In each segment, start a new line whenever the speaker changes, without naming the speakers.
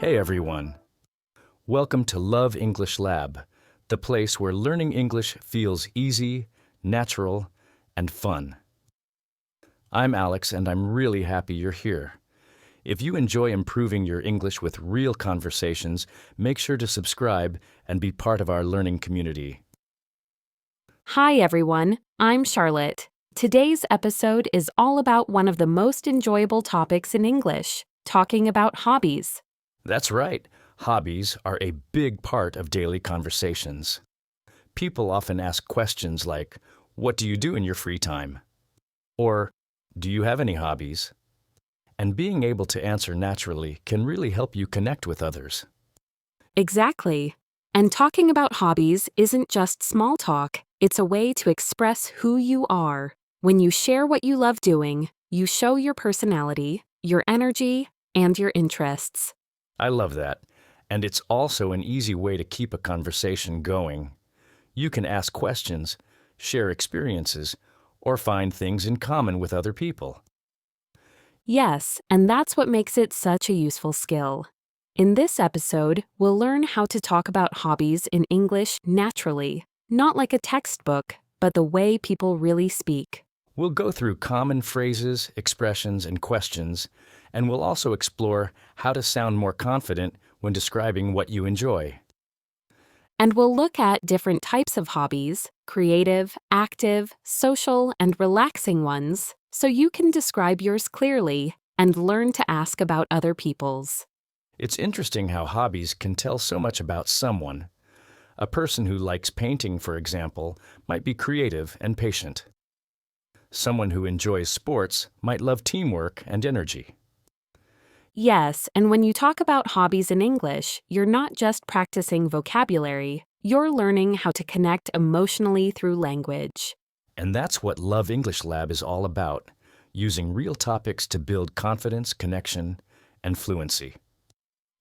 Hey everyone! Welcome to Love English Lab, the place where learning English feels easy, natural, and fun. I'm Alex and I'm really happy you're here. If you enjoy improving your English with real conversations, make sure to subscribe and be part of our learning community.
Hi everyone, I'm Charlotte. Today's episode is all about one of the most enjoyable topics in English, talking about hobbies.
That's right, hobbies are a big part of daily conversations. People often ask questions like, "What do you do in your free time?" Or, "Do you have any hobbies?" And being able to answer naturally can really help you connect with others.
Exactly. And talking about hobbies isn't just small talk, it's a way to express who you are. When you share what you love doing, you show your personality, your energy, and your interests.
I love that. And it's also an easy way to keep a conversation going. You can ask questions, share experiences, or find things in common with other people.
Yes, and that's what makes it such a useful skill. In this episode, we'll learn how to talk about hobbies in English naturally, not like a textbook, but the way people really speak.
We'll go through common phrases, expressions, and questions, and we'll also explore how to sound more confident when describing what you enjoy.
And we'll look at different types of hobbies, creative, active, social, and relaxing ones, so you can describe yours clearly and learn to ask about other people's.
It's interesting how hobbies can tell so much about someone. A person who likes painting, for example, might be creative and patient. Someone who enjoys sports might love teamwork and energy.
Yes, and when you talk about hobbies in English, you're not just practicing vocabulary, you're learning how to connect emotionally through language.
And that's what Love English Lab is all about, using real topics to build confidence, connection, and fluency.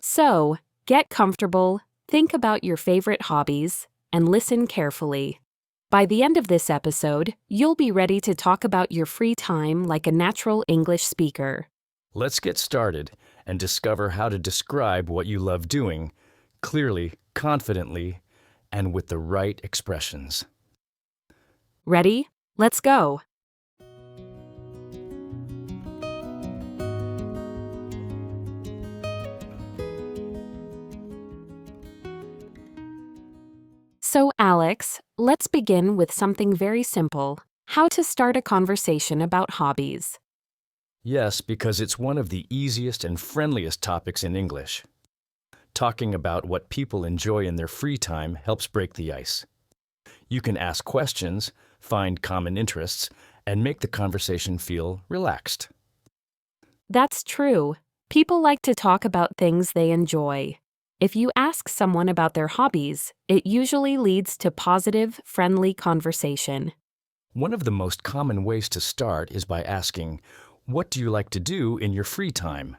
So, get comfortable, think about your favorite hobbies, and listen carefully. By the end of this episode, you'll be ready to talk about your free time like a natural English speaker.
Let's get started and discover how to describe what you love doing clearly, confidently, and with the right expressions.
Ready? Let's go! So, Alex, let's begin with something very simple: how to start a conversation about hobbies.
Yes, because it's one of the easiest and friendliest topics in English. Talking about what people enjoy in their free time helps break the ice. You can ask questions, find common interests, and make the conversation feel relaxed.
That's true. People like to talk about things they enjoy. If you ask someone about their hobbies, it usually leads to positive, friendly conversation.
One of the most common ways to start is by asking, "What do you like to do in your free time?"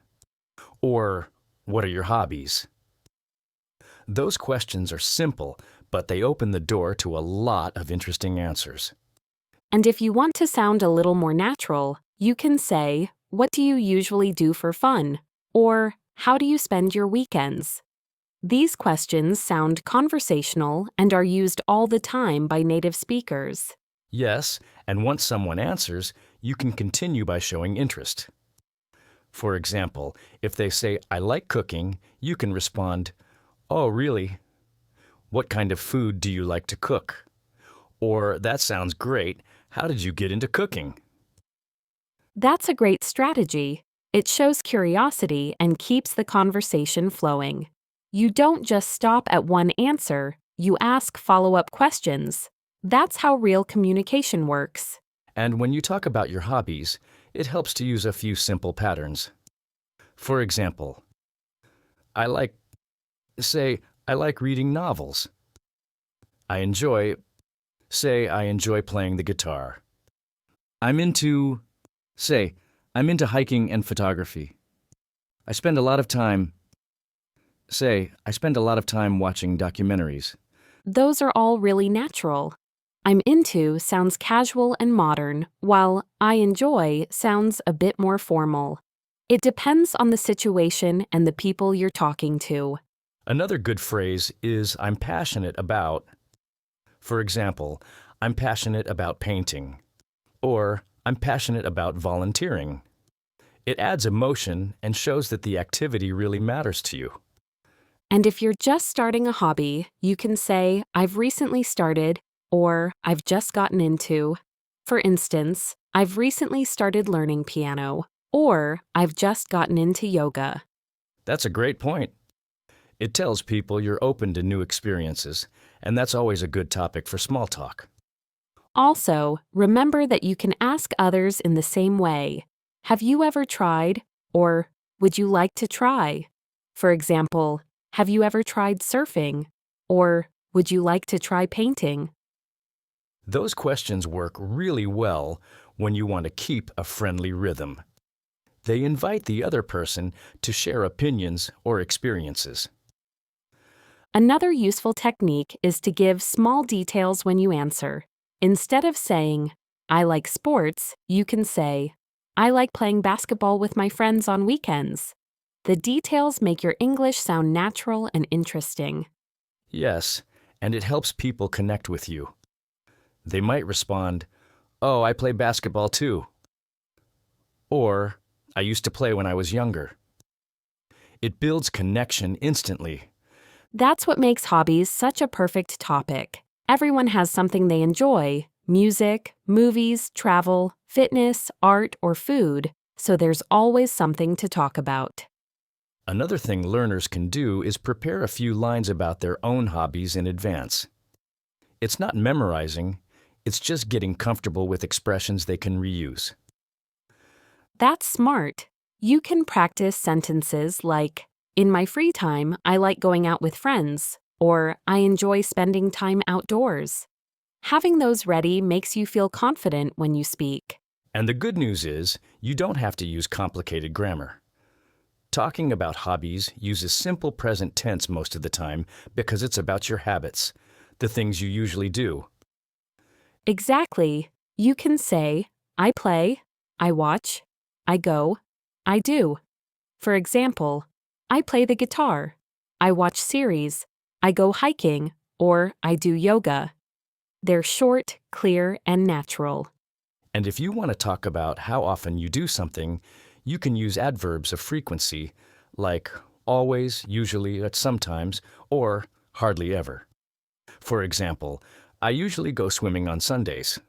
Or, "What are your hobbies?" Those questions are simple, but they open the door to a lot of interesting answers.
And if you want to sound a little more natural, you can say, "What do you usually do for fun?" Or, "How do you spend your weekends?" These questions sound conversational and are used all the time by native speakers.
Yes, and once someone answers, you can continue by showing interest. For example, if they say, "I like cooking," you can respond, "Oh, really? What kind of food do you like to cook?" Or, "That sounds great. How did you get into cooking?"
That's a great strategy. It shows curiosity and keeps the conversation flowing. You don't just stop at one answer, you ask follow-up questions. That's how real communication works.
And when you talk about your hobbies, it helps to use a few simple patterns. For example, I like reading novels. I enjoy playing the guitar. I'm into hiking and photography. I spend a lot of time watching documentaries.
Those are all really natural. I'm into sounds casual and modern, while I enjoy sounds a bit more formal. It depends on the situation and the people you're talking to.
Another good phrase is I'm passionate about. For example, I'm passionate about painting, or I'm passionate about volunteering. It adds emotion and shows that the activity really matters to you.
And if you're just starting a hobby, you can say, I've recently started, or I've just gotten into. For instance, I've recently started learning piano, or I've just gotten into yoga.
That's a great point. It tells people you're open to new experiences, and that's always a good topic for small talk.
Also, remember that you can ask others in the same way. Have you ever tried? Or would you like to try? For example, have you ever tried surfing? Or would you like to try painting?
Those questions work really well when you want to keep a friendly rhythm. They invite the other person to share opinions or experiences.
Another useful technique is to give small details when you answer. Instead of saying, I like sports, you can say, I like playing basketball with my friends on weekends. The details make your English sound natural and interesting.
Yes, and it helps people connect with you. They might respond, Oh, I play basketball too. Or, I used to play when I was younger. It builds connection instantly.
That's what makes hobbies such a perfect topic. Everyone has something they enjoy: music, movies, travel, fitness, art, or food, so there's always something to talk about.
Another thing learners can do is prepare a few lines about their own hobbies in advance. It's not memorizing, it's just getting comfortable with expressions they can reuse.
That's smart. You can practice sentences like, in my free time, I like going out with friends, or I enjoy spending time outdoors. Having those ready makes you feel confident when you speak.
And the good news is, you don't have to use complicated grammar. Talking about hobbies uses simple present tense most of the time because it's about your habits, the things you usually do.
Exactly. You can say, I play, I watch, I go, I do. For example, I play the guitar, I watch series, I go hiking, or I do yoga. They're short, clear, and natural.
And if you want to talk about how often you do something, you can use adverbs of frequency like always, usually, at sometimes, or hardly ever. For example, I usually go swimming on Sundays.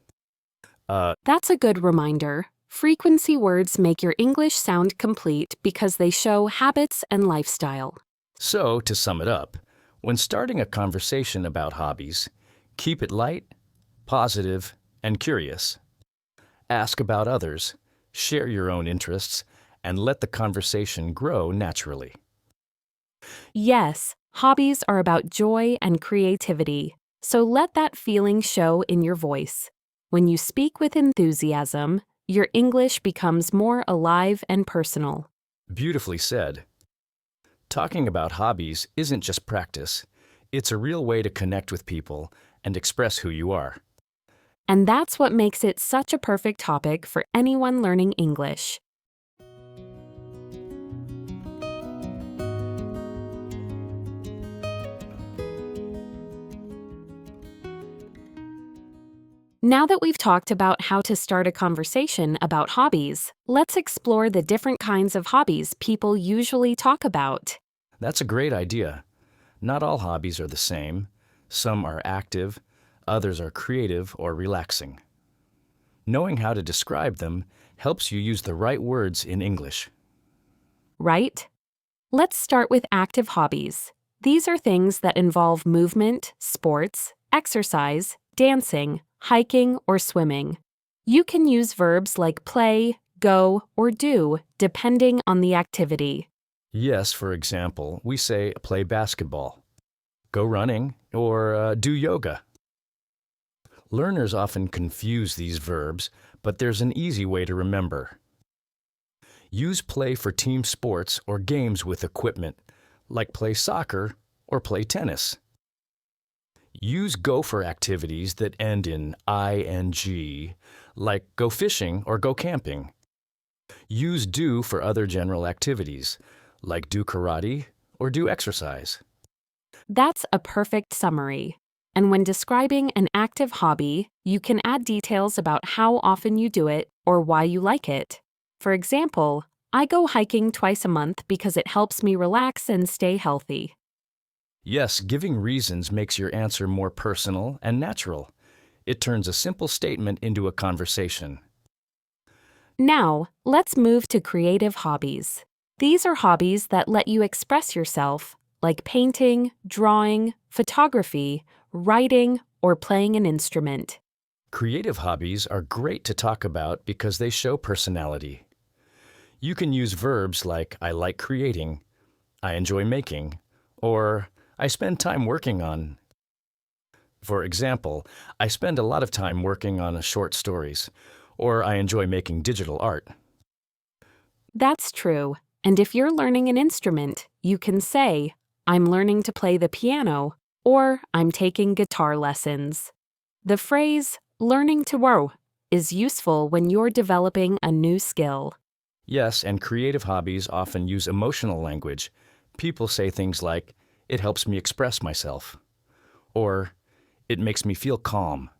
That's a good reminder. Frequency words make your English sound complete because they show habits and lifestyle.
So, to sum it up, when starting a conversation about hobbies, keep it light, positive, and curious. Ask about others, share your own interests, and let the conversation grow naturally.
Yes, hobbies are about joy and creativity, so let that feeling show in your voice. When you speak with enthusiasm, your English becomes more alive and personal.
Beautifully said. Talking about hobbies isn't just practice, it's a real way to connect with people and express who you are.
And that's what makes it such a perfect topic for anyone learning English. Now that we've talked about how to start a conversation about hobbies, let's explore the different kinds of hobbies people usually talk about.
That's a great idea. Not all hobbies are the same. Some are active, others are creative or relaxing. Knowing how to describe them helps you use the right words in English.
Right? Let's start with active hobbies. These are things that involve movement, sports, exercise, dancing, hiking, or swimming. You can use verbs like play, go, or do, depending on the activity.
Yes, for example, we say play basketball, go running, or do yoga. Learners often confuse these verbs, but there's an easy way to remember. Use play for team sports or games with equipment, like play soccer or play tennis. Use go for activities that end in ing, like go fishing or go camping. Use do for other general activities, like do karate or do exercise.
That's a perfect summary. And when describing an active hobby, you can add details about how often you do it or why you like it. For example, I go hiking twice a month because it helps me relax and stay healthy.
Yes, giving reasons makes your answer more personal and natural. It turns a simple statement into a conversation.
Now, let's move to creative hobbies. These are hobbies that let you express yourself, like painting, drawing, photography, writing, or playing an instrument.
Creative hobbies are great to talk about because they show personality. You can use verbs like I like creating, I enjoy making, or I spend time working on. For example, I spend a lot of time working on short stories, or I enjoy making digital art.
That's true. And if you're learning an instrument, you can say, I'm learning to play the piano, or I'm taking guitar lessons. The phrase, learning to row, is useful when you're developing a new skill.
Yes, and creative hobbies often use emotional language. People say things like, it helps me express myself, or it makes me feel calm.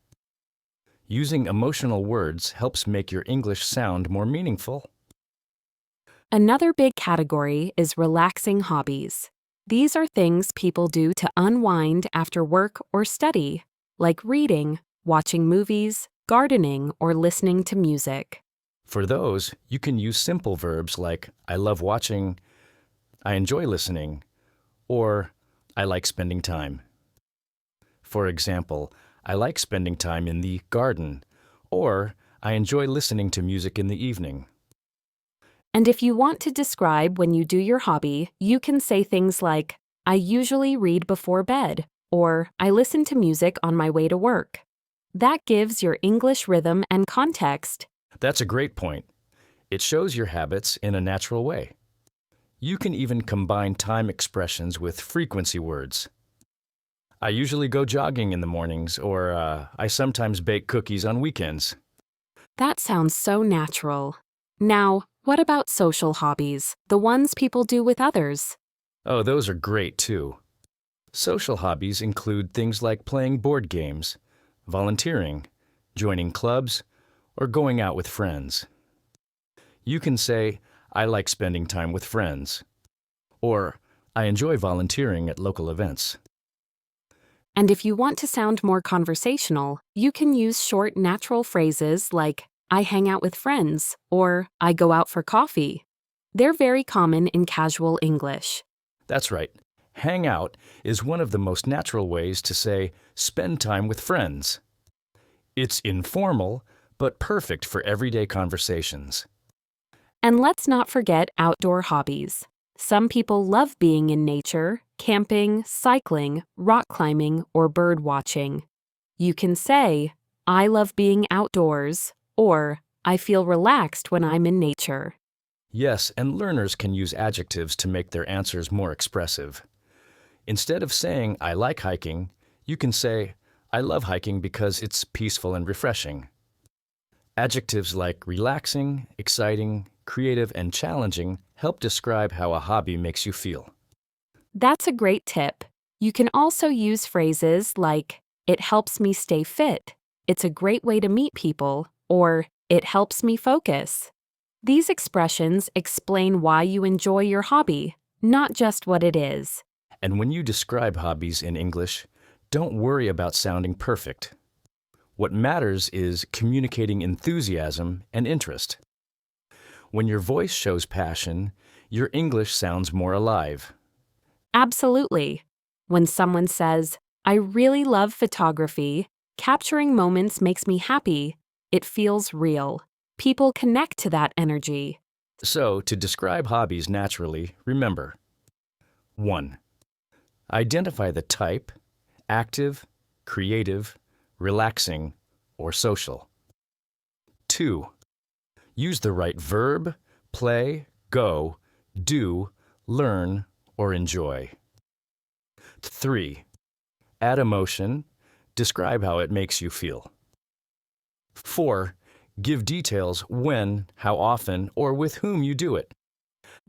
Using emotional words helps make your English sound more meaningful.
Another big category is relaxing hobbies. These are things people do to unwind after work or study, like reading, watching movies, gardening, or listening to music.
For those, you can use simple verbs like I love watching, I enjoy listening, or I like spending time. For example, I like spending time in the garden, or I enjoy listening to music in the evening.
And if you want to describe when you do your hobby, you can say things like, I usually read before bed, or I listen to music on my way to work. That gives your English rhythm and context.
That's a great point. It shows your habits in a natural way. You can even combine time expressions with frequency words. I usually go jogging in the mornings, or I sometimes bake cookies on weekends.
That sounds so natural. Now, what about social hobbies, the ones people do with others?
Oh, those are great too. Social hobbies include things like playing board games, volunteering, joining clubs, or going out with friends. You can say, I like spending time with friends, or I enjoy volunteering at local events.
And if you want to sound more conversational, you can use short, natural phrases like, I hang out with friends, or I go out for coffee. They're very common in casual English.
That's right. Hang out is one of the most natural ways to say spend time with friends. It's informal, but perfect for everyday conversations.
And let's not forget outdoor hobbies. Some people love being in nature, camping, cycling, rock climbing, or bird watching. You can say, I love being outdoors, or I feel relaxed when I'm in nature.
Yes, and learners can use adjectives to make their answers more expressive. Instead of saying, I like hiking, you can say, I love hiking because it's peaceful and refreshing. Adjectives like relaxing, exciting, creative, and challenging help describe how a hobby makes you feel.
That's a great tip. You can also use phrases like, it helps me stay fit, it's a great way to meet people, or it helps me focus. These expressions explain why you enjoy your hobby, not just what it is.
And when you describe hobbies in English, don't worry about sounding perfect. What matters is communicating enthusiasm and interest. When your voice shows passion, your English sounds more alive.
Absolutely. When someone says, I really love photography, capturing moments makes me happy, it feels real. People connect to that energy.
So, to describe hobbies naturally, remember 1. Identify the type, active, creative, relaxing, or social. 2. Use the right verb, play, go, do, learn, or enjoy. 3. Add emotion. Describe how it makes you feel. 4. Give details when, how often, or with whom you do it.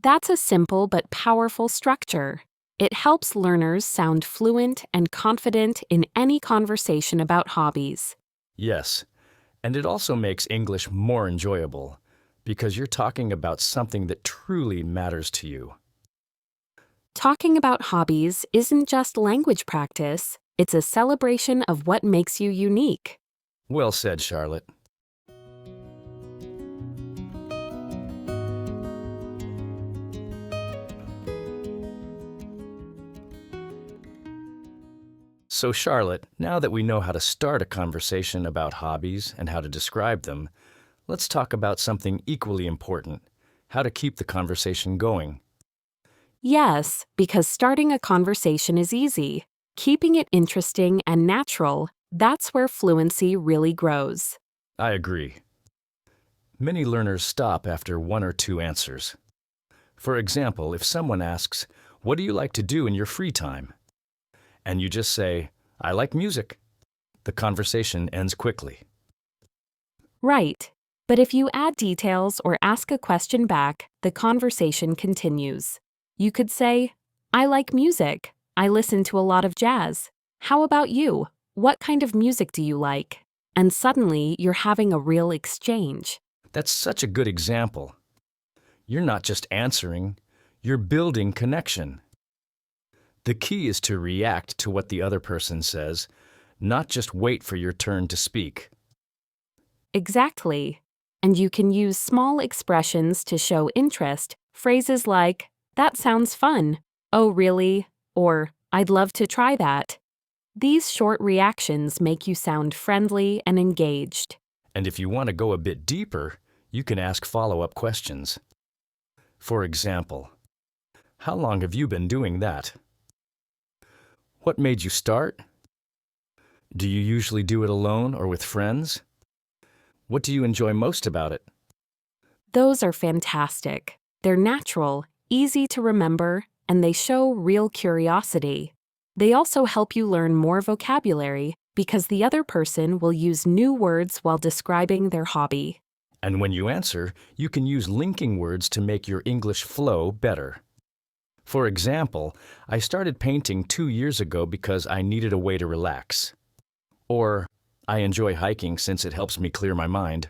That's a simple but powerful structure. It helps learners sound fluent and confident in any conversation about hobbies.
Yes, and it also makes English more enjoyable because you're talking about something that truly matters to you.
Talking about hobbies isn't just language practice, it's a celebration of what makes you unique.
Well said, Charlotte. So, Charlotte, now that we know how to start a conversation about hobbies and how to describe them, let's talk about something equally important: how to keep the conversation going.
Yes, because starting a conversation is easy. Keeping it interesting and natural, that's where fluency really grows.
I agree. Many learners stop after one or two answers. For example, if someone asks, "What do you like to do in your free time?" and you just say, "I like music," the conversation ends quickly.
Right. But if you add details or ask a question back, the conversation continues. You could say, I like music. I listen to a lot of jazz. How about you? What kind of music do you like? And suddenly you're having a real exchange.
That's such a good example. You're not just answering, you're building connection. The key is to react to what the other person says, not just wait for your turn to speak.
Exactly. And you can use small expressions to show interest, phrases like, that sounds fun. Oh, really? Or, I'd love to try that. These short reactions make you sound friendly and engaged.
And if you want to go a bit deeper, you can ask follow-up questions. For example, how long have you been doing that? What made you start? Do you usually do it alone or with friends? What do you enjoy most about it?
Those are fantastic. They're natural, easy to remember, and they show real curiosity. They also help you learn more vocabulary because the other person will use new words while describing their hobby.
And when you answer, you can use linking words to make your English flow better. For example, I started painting 2 years ago because I needed a way to relax. Or, I enjoy hiking since it helps me clear my mind.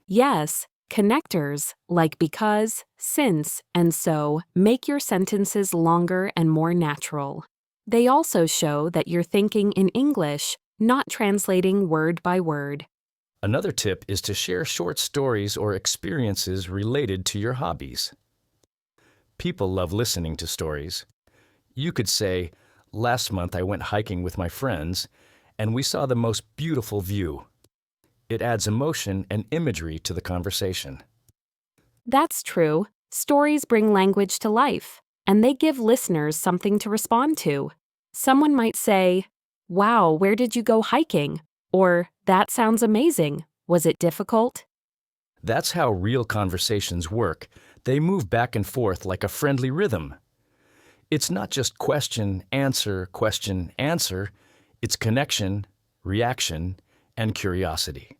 Yes, connectors like because, since, and so make your sentences longer and more natural. They also show that you're thinking in English, not translating word by word.
Another tip is to share short stories or experiences related to your hobbies. People love listening to stories. You could say, "Last month I went hiking with my friends, and we saw the most beautiful view." It adds emotion and imagery to the conversation.
That's true. Stories bring language to life, and they give listeners something to respond to. Someone might say, wow, where did you go hiking? Or, that sounds amazing. Was it difficult?
That's how real conversations work. They move back and forth like a friendly rhythm. It's not just question, answer, question, answer. It's connection, reaction, and curiosity.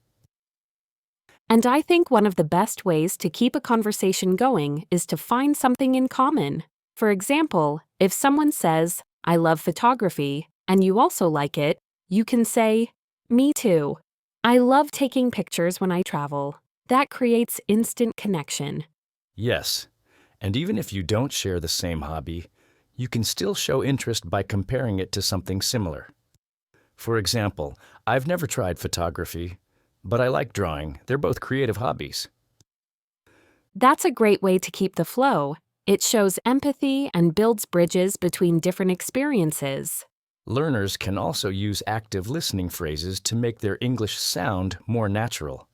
And I think one of the best ways to keep a conversation going is to find something in common. For example, if someone says, I love photography, and you also like it, you can say, me too. I love taking pictures when I travel. That creates instant connection.
Yes, and even if you don't share the same hobby, you can still show interest by comparing it to something similar. For example, I've never tried photography, but I like drawing. They're both creative hobbies.
That's a great way to keep the flow. It shows empathy and builds bridges between different experiences.
Learners can also use active listening phrases to make their English sound more natural.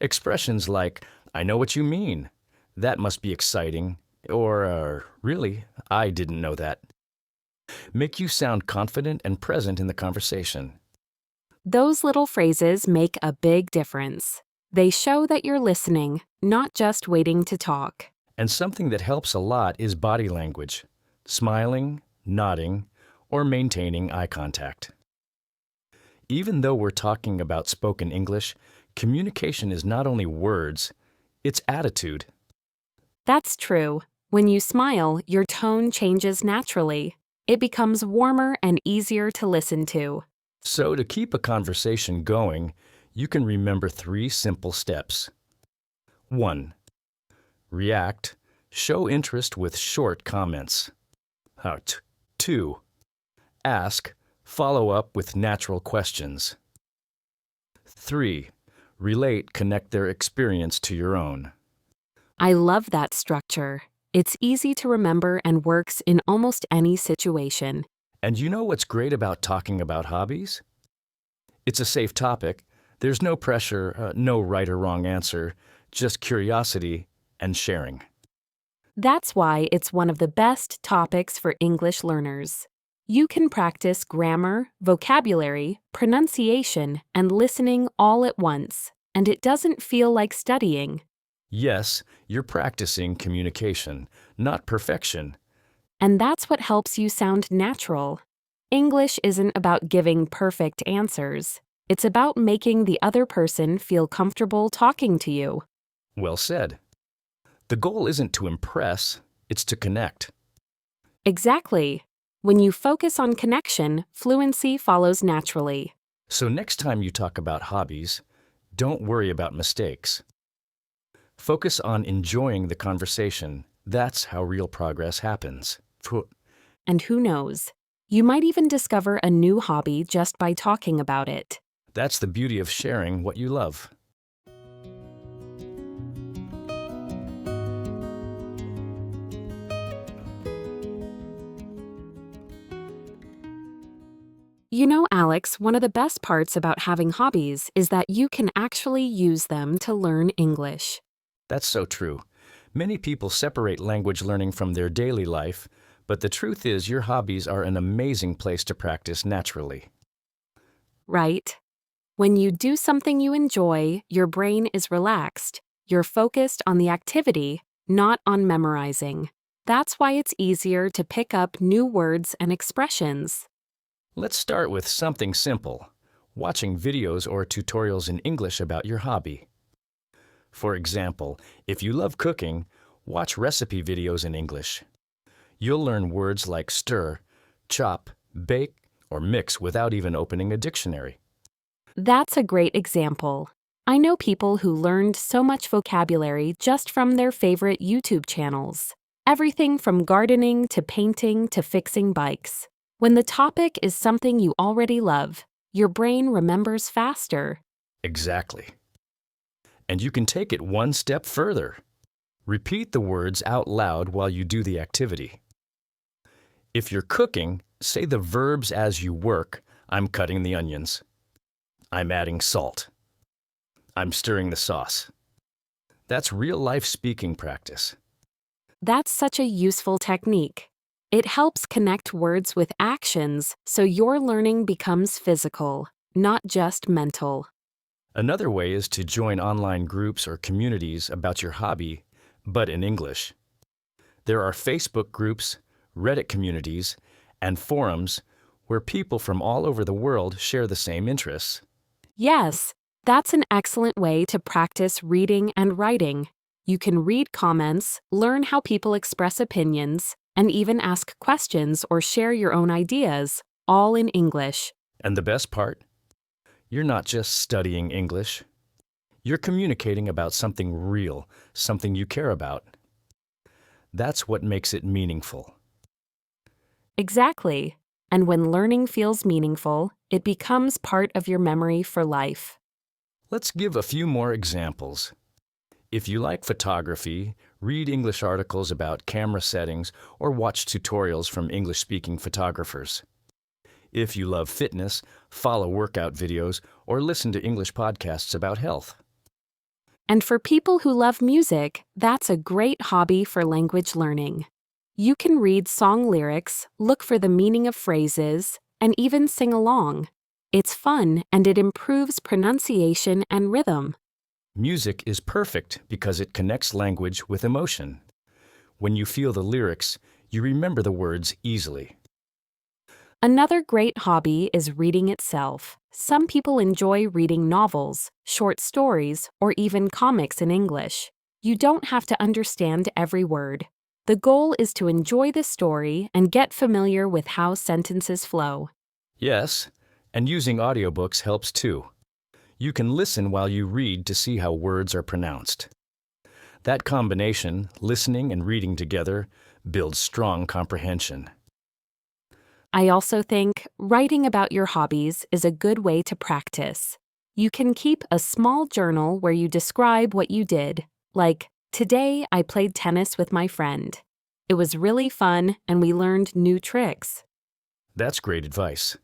Expressions like, I know what you mean, that must be exciting, or really, I didn't know that, make you sound confident and present in the conversation.
Those little phrases make a big difference. They show that you're listening, not just waiting to talk.
And something that helps a lot is body language, smiling, nodding, or maintaining eye contact. Even though we're talking about spoken English, Communication is not only words, it's attitude.
That's true. When you smile, your tone changes naturally. It becomes warmer and easier to listen to.
So to keep a conversation going, you can remember 3 simple steps. 1. React. Show interest with short comments. 2. Ask. Follow up with natural questions. 3. Relate, connect their experience to your own.
I love that structure. It's easy to remember and works in almost any situation.
And you know what's great about talking about hobbies? It's a safe topic. There's no pressure, no right or wrong answer, just curiosity and sharing.
That's why it's one of the best topics for English learners. You can practice grammar, vocabulary, pronunciation, and listening all at once, and it doesn't feel like studying.
Yes, you're practicing communication, not perfection.
And that's what helps you sound natural. English isn't about giving perfect answers. It's about making the other person feel comfortable talking to you.
Well said. The goal isn't to impress, it's to connect.
Exactly. When you focus on connection, fluency follows naturally.
So next time you talk about hobbies, don't worry about mistakes. Focus on enjoying the conversation. That's how real progress happens.
And who knows? You might even discover a new hobby just by talking about it.
That's the beauty of sharing what you love.
You know, Alex, one of the best parts about having hobbies is that you can actually use them to learn English.
That's so true. Many people separate language learning from their daily life, but the truth is your hobbies are an amazing place to practice naturally.
Right? When you do something you enjoy, your brain is relaxed. You're focused on the activity, not on memorizing. That's why it's easier to pick up new words and expressions.
Let's start with something simple, watching videos or tutorials in English about your hobby. For example, if you love cooking, watch recipe videos in English. You'll learn words like stir, chop, bake, or mix without even opening a dictionary.
That's a great example. I know people who learned so much vocabulary just from their favorite YouTube channels. Everything from gardening to painting to fixing bikes. When the topic is something you already love, your brain remembers faster.
Exactly. And you can take it one step further. Repeat the words out loud while you do the activity. If you're cooking, say the verbs as you work. I'm cutting the onions. I'm adding salt. I'm stirring the sauce. That's real-life speaking practice.
That's such a useful technique. It helps connect words with actions so your learning becomes physical, not just mental.
Another way is to join online groups or communities about your hobby, but in English. There are Facebook groups, Reddit communities, and forums where people from all over the world share the same interests.
Yes, that's an excellent way to practice reading and writing. You can read comments, learn how people express opinions, and even ask questions or share your own ideas, all in English.
And the best part? You're not just studying English. You're communicating about something real, something you care about. That's what makes it meaningful.
Exactly. And when learning feels meaningful, it becomes part of your memory for life.
Let's give a few more examples. If you like photography, read English articles about camera settings or watch tutorials from English-speaking photographers. If you love fitness, follow workout videos or listen to English podcasts about health.
And for people who love music, that's a great hobby for language learning. You can read song lyrics, look for the meaning of phrases, and even sing along. It's fun and it improves pronunciation and rhythm.
Music is perfect because it connects language with emotion. When you feel the lyrics, you remember the words easily.
Another great hobby is reading itself. Some people enjoy reading novels, short stories, or even comics in English. You don't have to understand every word. The goal is to enjoy the story and get familiar with how sentences flow.
Yes, and using audiobooks helps too. You can listen while you read to see how words are pronounced. That combination, listening and reading together, builds strong comprehension.
I also think writing about your hobbies is a good way to practice. You can keep a small journal where you describe what you did, like, "Today I played tennis with my friend. It was really fun and we learned new tricks."
That's great advice.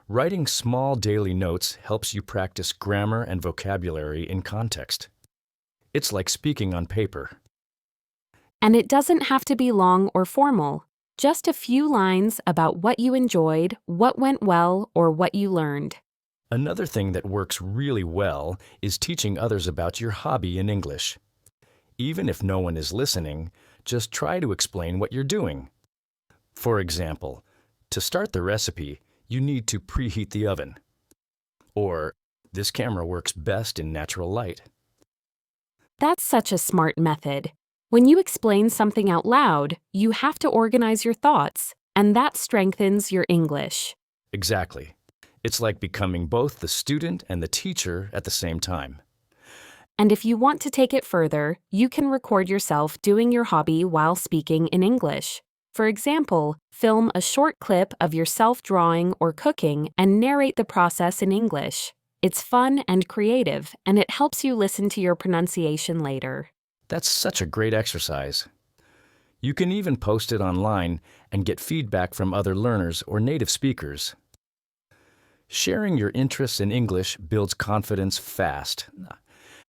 Writing small daily notes helps you practice grammar and vocabulary in context. It's like speaking on paper.
And it doesn't have to be long or formal. Just a few lines about what you enjoyed, what went well, or what you learned.
Another thing that works really well is teaching others about your hobby in English. Even if no one is listening, just try to explain what you're doing. For example, to start the recipe, you need to preheat the oven. Or, this camera works best in natural light.
That's such a smart method. When you explain something out loud, you have to organize your thoughts, and that strengthens your English.
Exactly. It's like becoming both the student and the teacher at the same time.
And if you want to take it further, you can record yourself doing your hobby while speaking in English. For example, film a short clip of yourself drawing or cooking and narrate the process in English. It's fun and creative, and it helps you listen to your pronunciation later.
That's such a great exercise. You can even post it online and get feedback from other learners or native speakers. Sharing your interests in English builds confidence fast.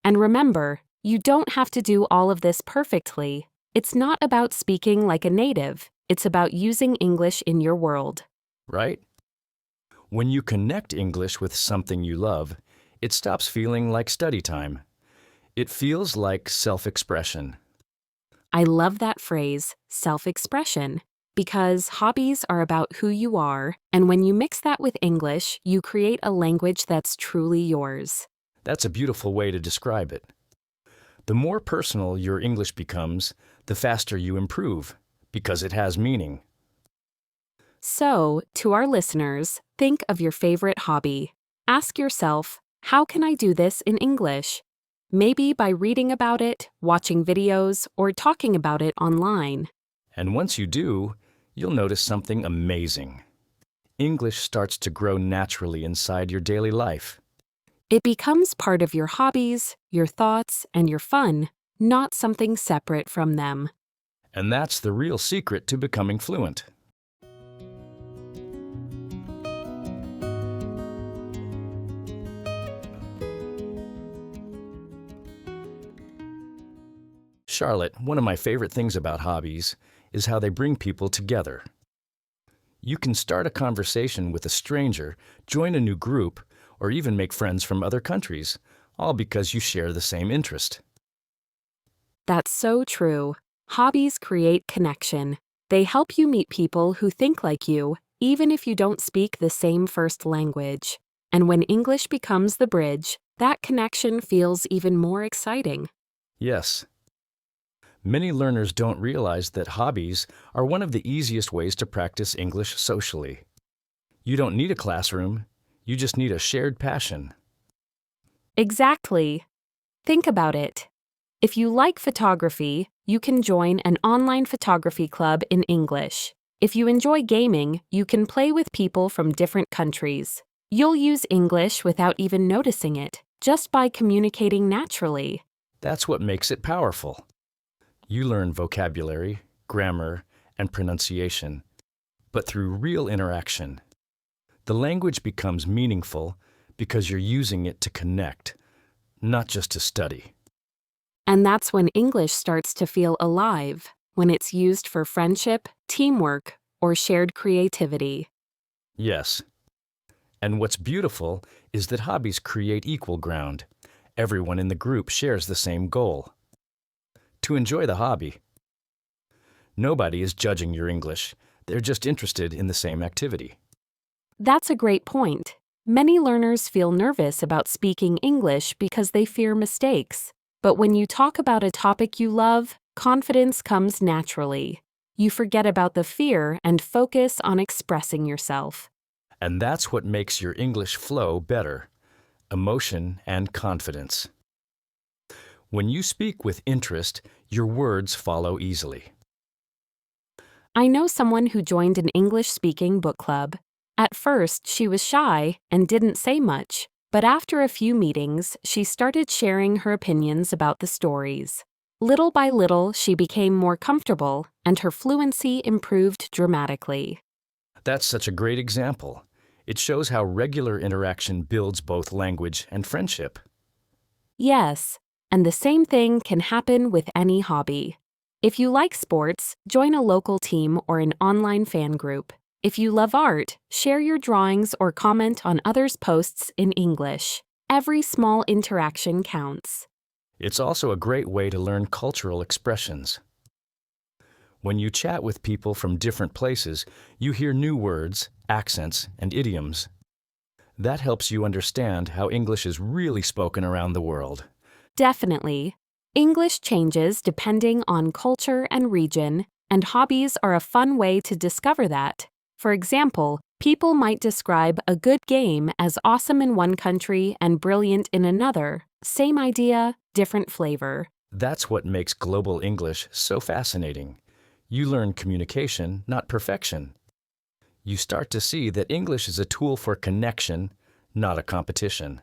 And remember, you don't have to do all of this perfectly. It's not about speaking like a native. It's about using English in your world.
Right? When you connect English with something you love, it stops feeling like study time. It feels like self-expression.
I love that phrase, self-expression, because hobbies are about who you are, and when you mix that with English, you create a language that's truly yours.
That's a beautiful way to describe it. The more personal your English becomes, the faster you improve, because it has meaning.
So, to our listeners, think of your favorite hobby. Ask yourself, how can I do this in English? Maybe by reading about it, watching videos, or talking about it online.
And once you do, you'll notice something amazing. English starts to grow naturally inside your daily life.
It becomes part of your hobbies, your thoughts, and your fun, not something separate from them.
And that's the real secret to becoming fluent. Charlotte, one of my favorite things about hobbies is how they bring people together. You can start a conversation with a stranger, join a new group, or even make friends from other countries, all because you share the same interest.
That's so true. Hobbies create connection. They help you meet people who think like you, even if you don't speak the same first language. And when English becomes the bridge, that connection feels even more exciting.
Yes. Many learners don't realize that hobbies are one of the easiest ways to practice English socially. You don't need a classroom, you just need a shared passion.
Exactly. Think about it. If you like photography, you can join an online photography club in English. If you enjoy gaming, you can play with people from different countries. You'll use English without even noticing it, just by communicating naturally.
That's what makes it powerful. You learn vocabulary, grammar, and pronunciation, but through real interaction. The language becomes meaningful because you're using it to connect, not just to study.
And that's when English starts to feel alive, when it's used for friendship, teamwork, or shared creativity.
Yes. And what's beautiful is that hobbies create equal ground. Everyone in the group shares the same goal: to enjoy the hobby. Nobody is judging your English. They're just interested in the same activity.
That's a great point. Many learners feel nervous about speaking English because they fear mistakes. But when you talk about a topic you love, confidence comes naturally. You forget about the fear and focus on expressing yourself.
And that's what makes your English flow better: emotion and confidence. When you speak with interest, your words follow easily.
I know someone who joined an English-speaking book club. At first, she was shy and didn't say much, but after a few meetings, she started sharing her opinions about the stories. Little by little, she became more comfortable, and her fluency improved dramatically.
That's such a great example. It shows how regular interaction builds both language and friendship.
Yes, and the same thing can happen with any hobby. If you like sports, join a local team or an online fan group. If you love art, share your drawings or comment on others' posts in English. Every small interaction counts.
It's also a great way to learn cultural expressions. When you chat with people from different places, you hear new words, accents, and idioms. That helps you understand how English is really spoken around the world.
Definitely. English changes depending on culture and region, and hobbies are a fun way to discover that. For example, people might describe a good game as awesome in one country and brilliant in another. Same idea, different flavor.
That's what makes global English so fascinating. You learn communication, not perfection. You start to see that English is a tool for connection, not a competition.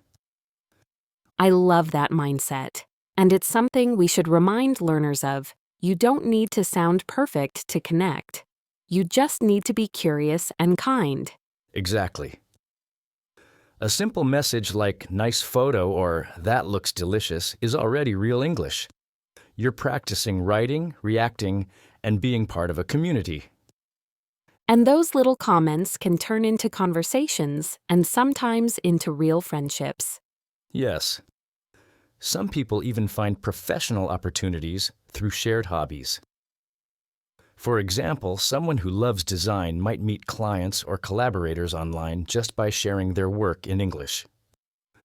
I love that mindset. And it's something we should remind learners of. You don't need to sound perfect to connect. You just need to be curious and kind.
Exactly. A simple message like "nice photo" or "that looks delicious" is already real English. You're practicing writing, reacting, and being part of a community.
And those little comments can turn into conversations and sometimes into real friendships.
Yes. Some people even find professional opportunities through shared hobbies. For example, someone who loves design might meet clients or collaborators online just by sharing their work in English.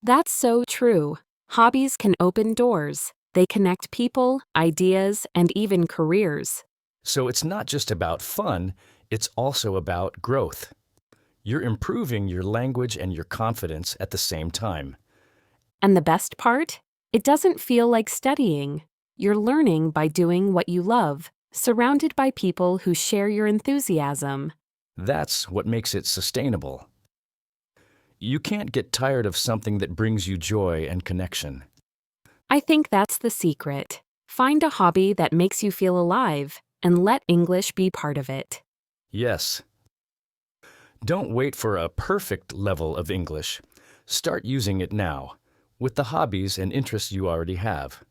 That's so true. Hobbies can open doors. They connect people, ideas, and even careers.
So it's not just about fun, it's also about growth. You're improving your language and your confidence at the same time.
And the best part? It doesn't feel like studying. You're learning by doing what you love, surrounded by people who share your enthusiasm.
That's what makes it sustainable. You can't get tired of something that brings you joy and connection.
I think that's the secret. Find a hobby that makes you feel alive, and let English be part of it.
Yes. Don't wait for a perfect level of English. Start using it now, with the hobbies and interests you already have.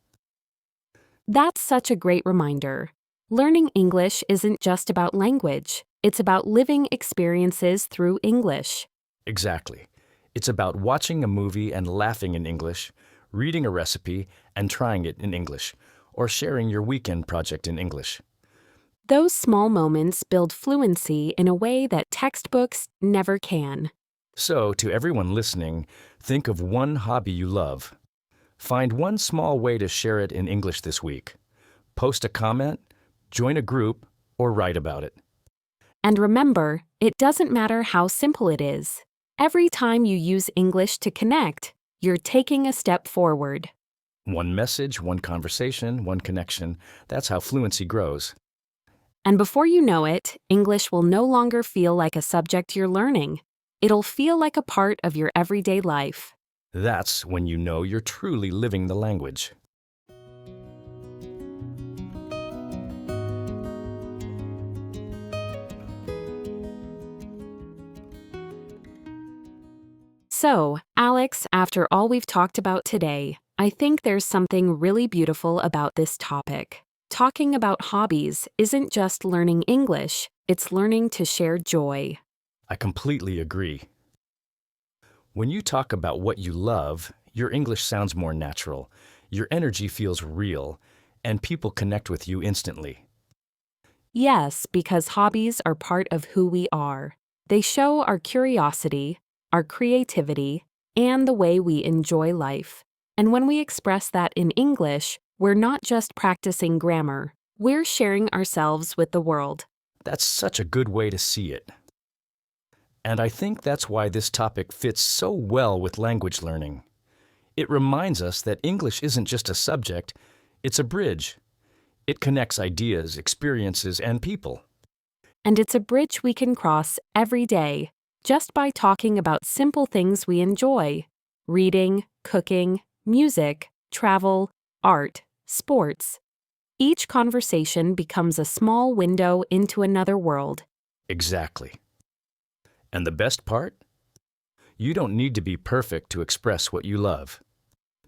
That's such a great reminder. Learning English isn't just about language. It's about living experiences through English.
Exactly. It's about watching a movie and laughing in English, reading a recipe and trying it in English, or sharing your weekend project in English.
Those small moments build fluency in a way that textbooks never can.
So, to everyone listening, think of one hobby you love. Find one small way to share it in English this week. Post a comment, join a group, or write about it.
And remember, it doesn't matter how simple it is. Every time you use English to connect, you're taking a step forward.
One message, one conversation, one connection. That's how fluency grows.
And before you know it, English will no longer feel like a subject you're learning. It'll feel like a part of your everyday life.
That's when you know you're truly living the language.
So, Alex, after all we've talked about today, I think there's something really beautiful about this topic. Talking about hobbies isn't just learning English, it's learning to share joy.
I completely agree. When you talk about what you love, your English sounds more natural, your energy feels real, and people connect with you instantly.
Yes, because hobbies are part of who we are. They show our curiosity, our creativity, and the way we enjoy life. And when we express that in English, we're not just practicing grammar, we're sharing ourselves with the world.
That's such a good way to see it. And I think that's why this topic fits so well with language learning. It reminds us that English isn't just a subject, it's a bridge. It connects ideas, experiences, and people.
And it's a bridge we can cross every day, just by talking about simple things we enjoy: reading, cooking, music, travel, art, sports. Each conversation becomes a small window into another world.
Exactly. And the best part? You don't need to be perfect to express what you love.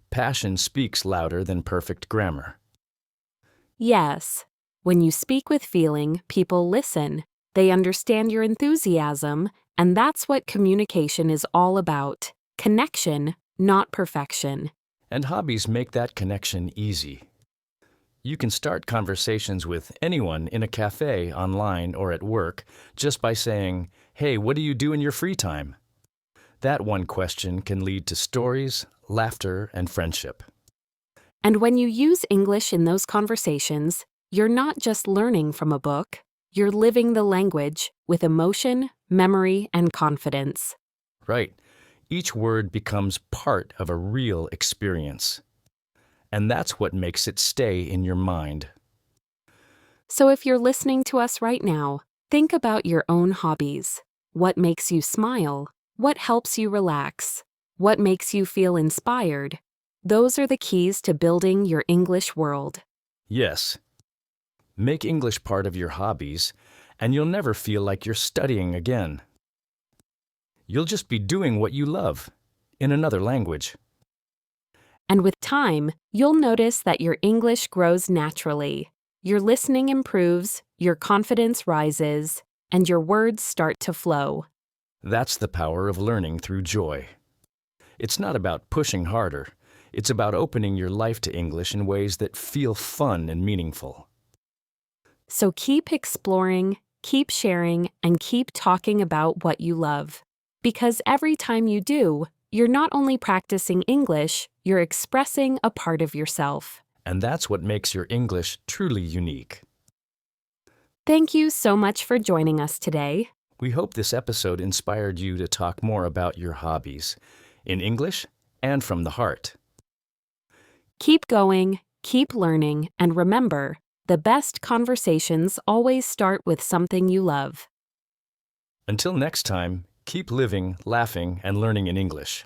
Passion speaks louder than perfect grammar.
Yes, when you speak with feeling, people listen. They understand your enthusiasm, and that's what communication is all about: connection, not perfection.
And hobbies make that connection easy. You can start conversations with anyone in a cafe, online, or at work just by saying, "Hey, what do you do in your free time?" That one question can lead to stories, laughter, and friendship.
And when you use English in those conversations, you're not just learning from a book, you're living the language with emotion, memory, and confidence.
Right. Each word becomes part of a real experience. And that's what makes it stay in your mind.
So if you're listening to us right now, think about your own hobbies. What makes you smile? What helps you relax? What makes you feel inspired? Those are the keys to building your English world.
Yes. Make English part of your hobbies, and you'll never feel like you're studying again. You'll just be doing what you love, in another language.
And with time, you'll notice that your English grows naturally. Your listening improves, your confidence rises, and your words start to flow.
That's the power of learning through joy. It's not about pushing harder. It's about opening your life to English in ways that feel fun and meaningful.
So keep exploring, keep sharing, and keep talking about what you love. Because every time you do, you're not only practicing English, you're expressing a part of yourself.
And that's what makes your English truly unique.
Thank you so much for joining us today.
We hope this episode inspired you to talk more about your hobbies, in English and from the heart.
Keep going, keep learning, and remember, the best conversations always start with something you love.
Until next time, keep living, laughing, and learning in English.